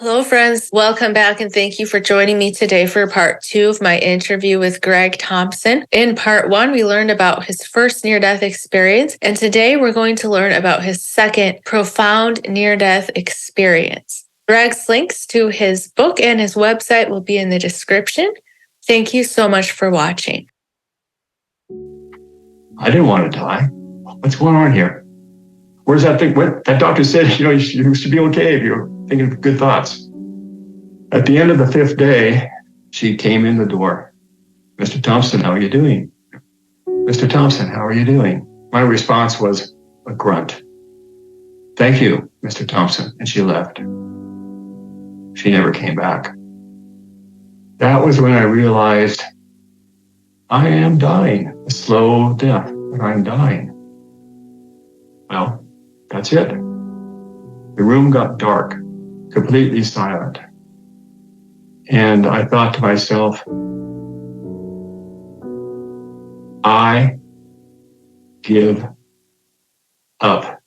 Hello, friends. Welcome back, and thank you for joining me today for part 2 of my interview with Greg Thompson. In part 1, we learned about his first near-death experience, and today we're going to learn about his second profound near-death experience. Greg's links to his book and his website will be in the description. Thank you so much for watching. I didn't want to die. What's going on here? Where's that thing? What that doctor said, you should be okay if you're thinking of good thoughts. At the end of the 5th day, she came in the door. Mr. Thompson, how are you doing? Mr. Thompson, how are you doing? My response was a grunt. Thank you, Mr. Thompson. And she left. She never came back. That was when I realized I am dying, a slow death, and I'm dying. Well, that's it. The room got dark, completely silent. And I thought to myself, I give up.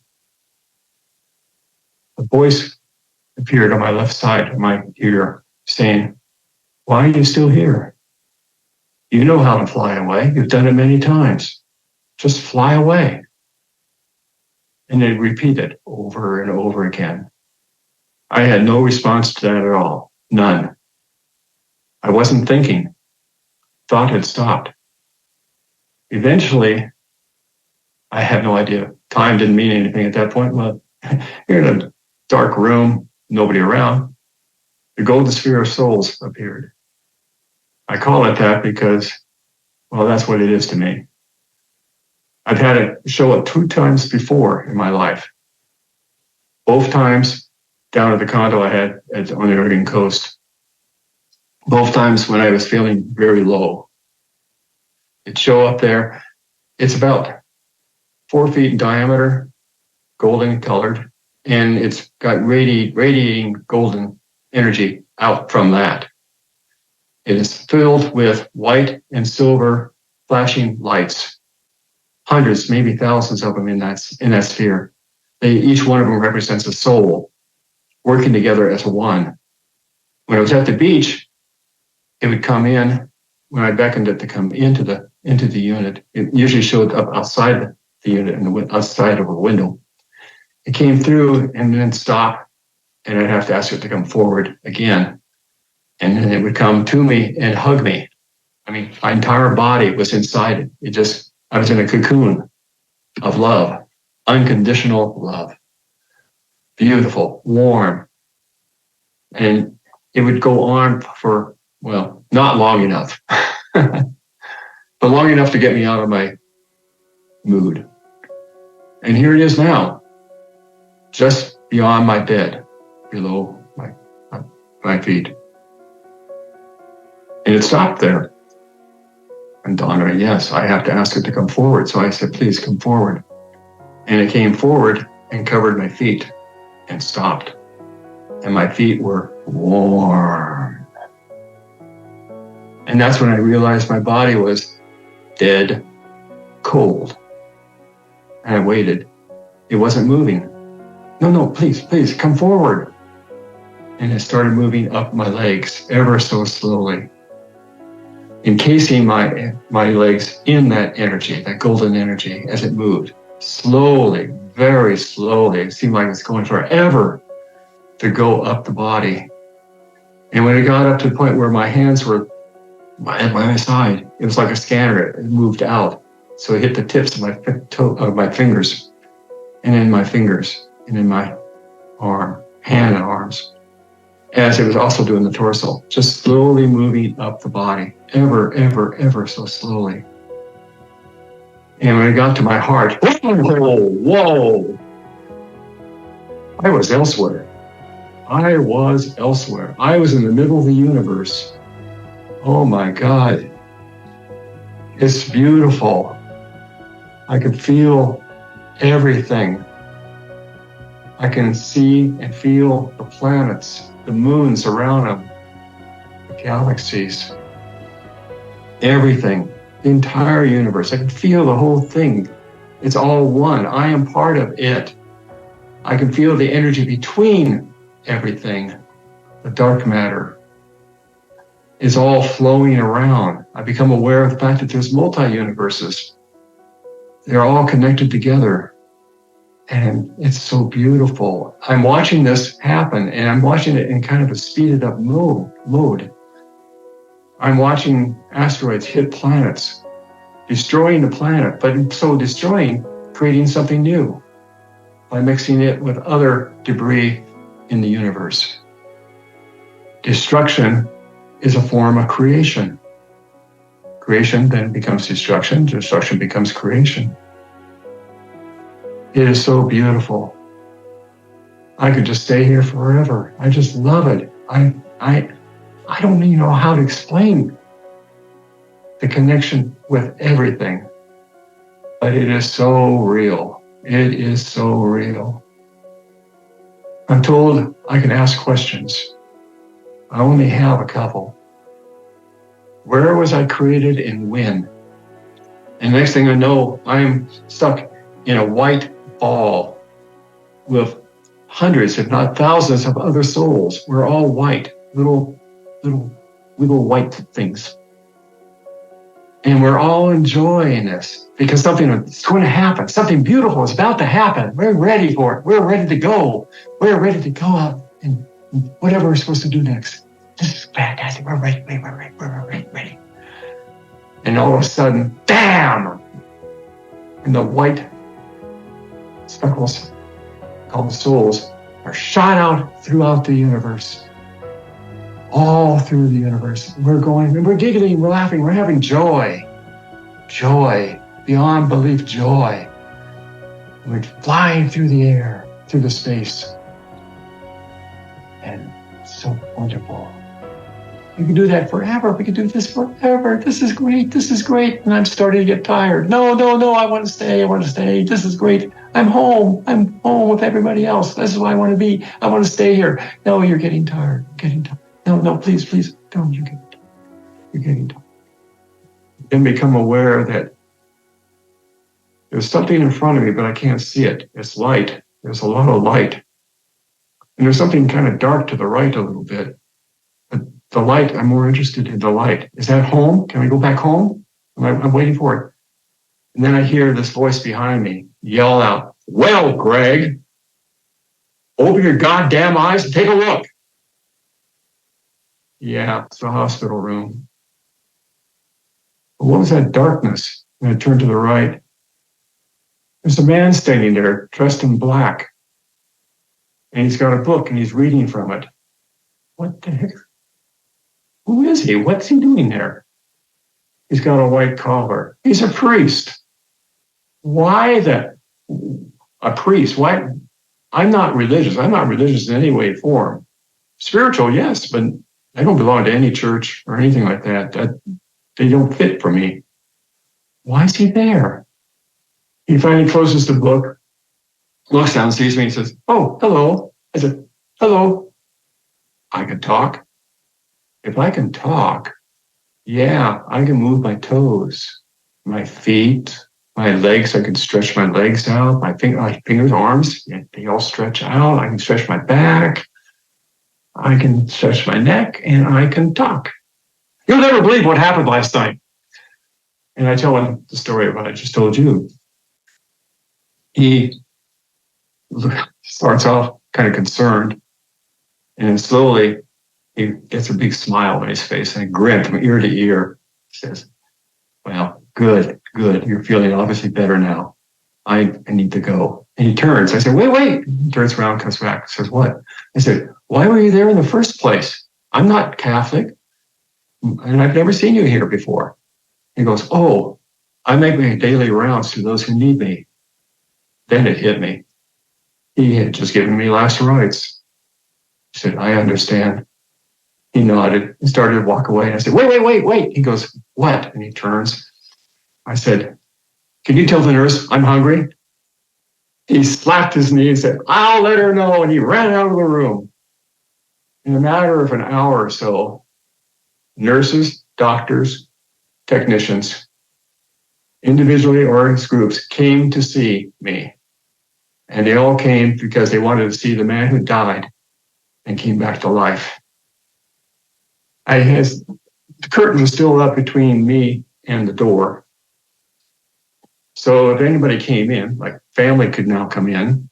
A voice appeared on my left side of my ear saying, why are you still here? You know how to fly away. You've done it many times. Just fly away. And they repeated over and over again. I had no response to that at all. None. I wasn't thinking. Thought had stopped. Eventually, I had no idea. Time didn't mean anything at that point. Well, you're in a dark room, nobody around. The golden sphere of souls appeared. I call it that because, well, that's what it is to me. I've had it show up 2 times before in my life. Both times down at the condo I had on the Oregon coast. Both times when I was feeling very low. It show up there. It's about 4 feet in diameter, golden colored, and it's got radiating golden energy out from that. It is filled with white and silver flashing lights. Hundreds, maybe thousands of them in that sphere. Each one of them represents a soul working together as one. When I was at the beach, it would come in. When I beckoned it to come into the unit, it usually showed up outside the unit and outside of a window. It came through and then stopped, and I'd have to ask it to come forward again. And then it would come to me and hug me. I mean, my entire body was inside it. I was in a cocoon of love, unconditional love. Beautiful, warm. And it would go on for, well, not long enough, but long enough to get me out of my mood. And here it is now, just beyond my bed, below my feet. And it stopped there. And Donna, yes, I have to ask it to come forward. So I said, please come forward. And it came forward and covered my feet and stopped. And my feet were warm. And that's when I realized my body was dead cold. And I waited. It wasn't moving. No, please, come forward. And it started moving up my legs ever so slowly, encasing my legs in that energy, that golden energy, as it moved slowly, very slowly. It seemed like it's going forever to go up the body. And when it got up to the point where my hands were at my side, it was like a scanner. It moved out. So it hit the tips of my fingers, and in my fingers, and in my hand and arms. As it was also doing the torso, just slowly moving up the body, ever so slowly. And when it got to my heart, whoa, I was elsewhere. I was in the middle of the universe. Oh my God. It's beautiful. I could feel everything. I can see and feel the planets, the moons around them, the galaxies, everything, the entire universe. I can feel the whole thing. It's all one. I am part of it. I can feel the energy between everything. the dark matter, is all flowing around. I become aware of the fact that there's multi-universes. They're all connected together. And it's so beautiful. I'm watching this happen, and I'm watching it in kind of a speeded up mode. I'm watching asteroids hit planets, destroying the planet, but in so destroying, creating something new by mixing it with other debris in the universe. Destruction is a form of creation. Creation then becomes destruction. Destruction becomes creation. It is so beautiful. I could just stay here forever. I just love it. I don't even know how to explain the connection with everything, but it is so real. It is so real. I'm told I can ask questions. I only have a couple. Where was I created and when? And next thing I know, I'm stuck in a white ball with hundreds, if not thousands, of other souls. We're all white, little white things. And we're all enjoying this because something is going to happen. Something beautiful is about to happen. We're ready for it. We're ready to go. We're ready to go out and whatever we're supposed to do next. This is fantastic. We're ready. We're ready. And all of a sudden, bam! And the white speckles, called the souls, are shot out throughout the universe. All through the universe. We're going, and we're giggling, we're laughing, we're having joy. Joy, beyond belief joy. We're flying through the air, through the space. And it's so wonderful. We can do that forever. We can do this forever. This is great. And I'm starting to get tired. No, I want to stay. This is great. I'm home with everybody else. This is where I want to be. I want to stay here. No, you're getting tired. No, please, don't. You're getting tired. Then become aware that there's something in front of me, but I can't see it. It's light. There's a lot of light. And there's something kind of dark to the right a little bit. But the light, I'm more interested in the light. Is that home? Can we go back home? I'm waiting for it. And then I hear this voice behind me yell out, "Well, Greg, open your goddamn eyes and take a look." Yeah, it's the hospital room. But what was that darkness? And I turned to the right. There's a man standing there, dressed in black. And he's got a book and he's reading from it. What the heck? Who is he? What's he doing there? He's got a white collar. He's a priest. Why a priest? Why? I'm not religious. I'm not religious in any way or form. Spiritual, yes, but I don't belong to any church or anything like that. They don't fit for me. Why is he there? He finally closes the book, looks down, sees me, and says, "Oh, hello." I said, "Hello." I can talk. If I can talk, yeah, I can move my toes, my feet, my legs. I can stretch my legs out, my fingers, arms, they all stretch out. I can stretch my back. I can stretch my neck, and I can talk. You'll never believe what happened last night. And I tell him the story of what I just told you. He starts off kind of concerned, and then slowly he gets a big smile on his face and a grin from ear to ear. He says, "Well, good. You're feeling obviously better now. I need to go." And he turns. I said, wait. He turns around, comes back, says, "What?" I said, "Why were you there in the first place? I'm not Catholic, and I've never seen you here before." He goes, "Oh, I make my daily rounds to those who need me." Then it hit me. He had just given me last rites. He said, "I understand." He nodded and started to walk away. And I said, wait. He goes, "What?" And he turns. I said, "Can you tell the nurse I'm hungry?" He slapped his knee and said, "I'll let her know." And he ran out of the room. In a matter of an hour or so, nurses, doctors, technicians, individually or in groups, came to see me. And they all came because they wanted to see the man who died and came back to life. The curtain was still up between me and the door. So if anybody came in, like family could now come in,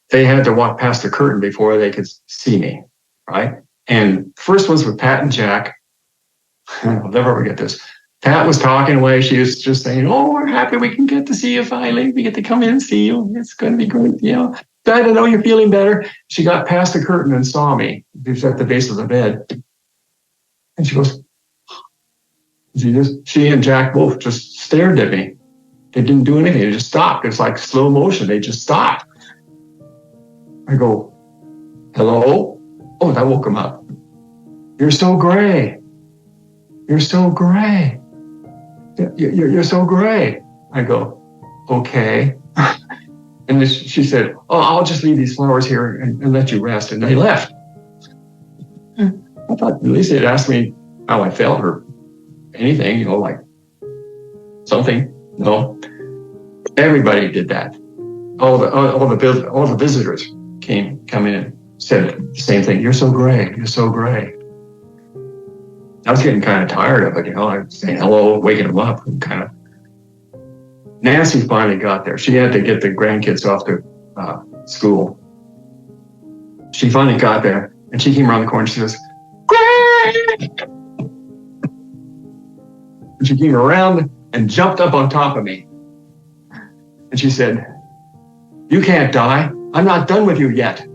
they had to walk past the curtain before they could see me, right? And first ones were Pat and Jack. I'll never forget this. Pat was talking away. She was just saying, "Oh, we're happy we can get to see you finally. We get to come in and see you. It's going to be great. Glad to know you're feeling better." She got past the curtain and saw me. She was at the base of the bed. And she goes, she and Jack both just stared at me. They didn't do anything. They just stopped. It's like slow motion. They just stopped. I go, "Hello?" Oh, that woke him up. "You're so gray. You're so gray. You're so gray." I go, "Okay." And then she said, "Oh, I'll just leave these flowers here and let you rest." And they left. I thought at least they'd ask me how I felt or anything, like something. No, everybody did that. All the visitors come in and said the same thing. "You're so gray. You're so gray." I was getting kind of tired of it, I was saying hello, waking them up, and kind of. Nancy finally got there. She had to get the grandkids off to school. She finally got there, and she came around the corner. She says, "Gray!" And she came around and jumped up on top of me. And she said, "You can't die. I'm not done with you yet."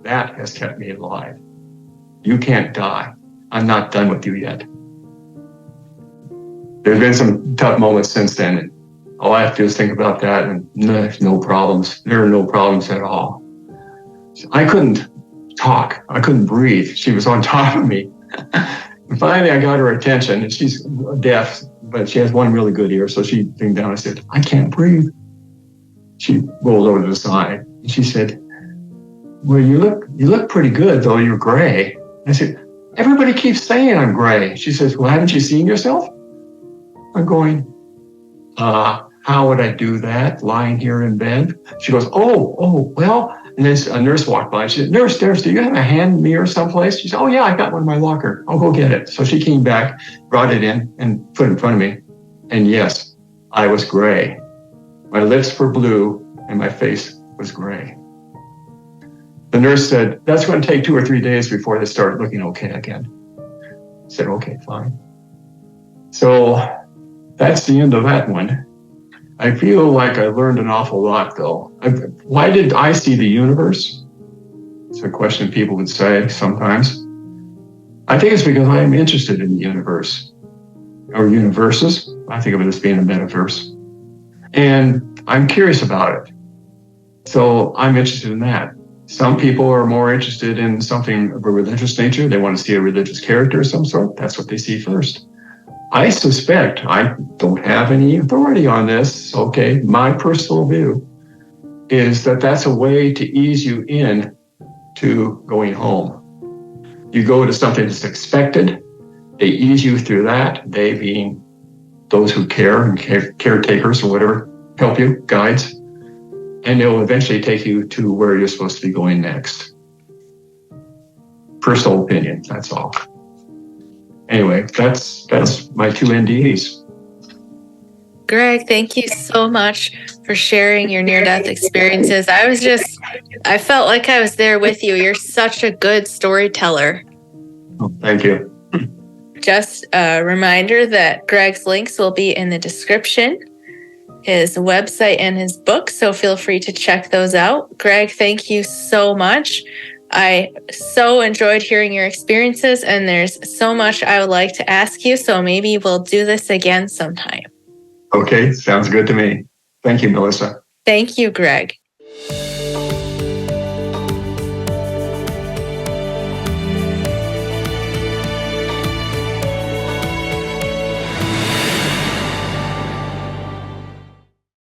That has kept me alive. You can't die. I'm not done with you yet. There's been some tough moments since then, and all I have to do is think about that, and there's no problems. There are no problems at all. I couldn't talk. I couldn't breathe. She was on top of me. And finally, I got her attention, and she's deaf, but she has one really good ear, so she leaned down and said, "I can't breathe." She rolled over to the side, and she said, "Well, you look pretty good, though you're gray." I said, "Everybody keeps saying I'm gray." She says, "Well, haven't you seen yourself?" I'm going, how would I do that lying here in bed? She goes, oh, well. And then a nurse walked by. She said, Nurse, do you have a hand mirror someplace? She said, "Oh, yeah, I got one in my locker. I'll go get it." So she came back, brought it in, and put it in front of me. And yes, I was gray. My lips were blue, and my face was gray. The nurse said, "That's going to take 2 or 3 days before they start looking okay again." I said, "Okay, fine." So that's the end of that one. I feel like I learned an awful lot, though. Why did I see the universe? It's a question people would say sometimes. I think it's because I am interested in the universe, or universes. I think of it as being a metaverse. And I'm curious about it. So I'm interested in that. Some people are more interested in something of a religious nature. They want to see a religious character of some sort. That's what they see first. I suspect, I don't have any authority on this, okay, my personal view is that that's a way to ease you in to going home. You go to something that's expected, they ease you through that, they being those who care and caretakers or whatever, help you, guides, and they'll eventually take you to where you're supposed to be going next. Personal opinion, that's all. Anyway, that's my 2 NDEs. Greg, thank you so much for sharing your near-death experiences. I felt like I was there with you. You're such a good storyteller. Oh, thank you. Just a reminder that Greg's links will be in the description, his website and his book, so feel free to check those out. Greg, thank you so much. I so enjoyed hearing your experiences, and there's so much I would like to ask you, so maybe we'll do this again sometime. Okay, sounds good to me. Thank you, Melissa. Thank you, Greg.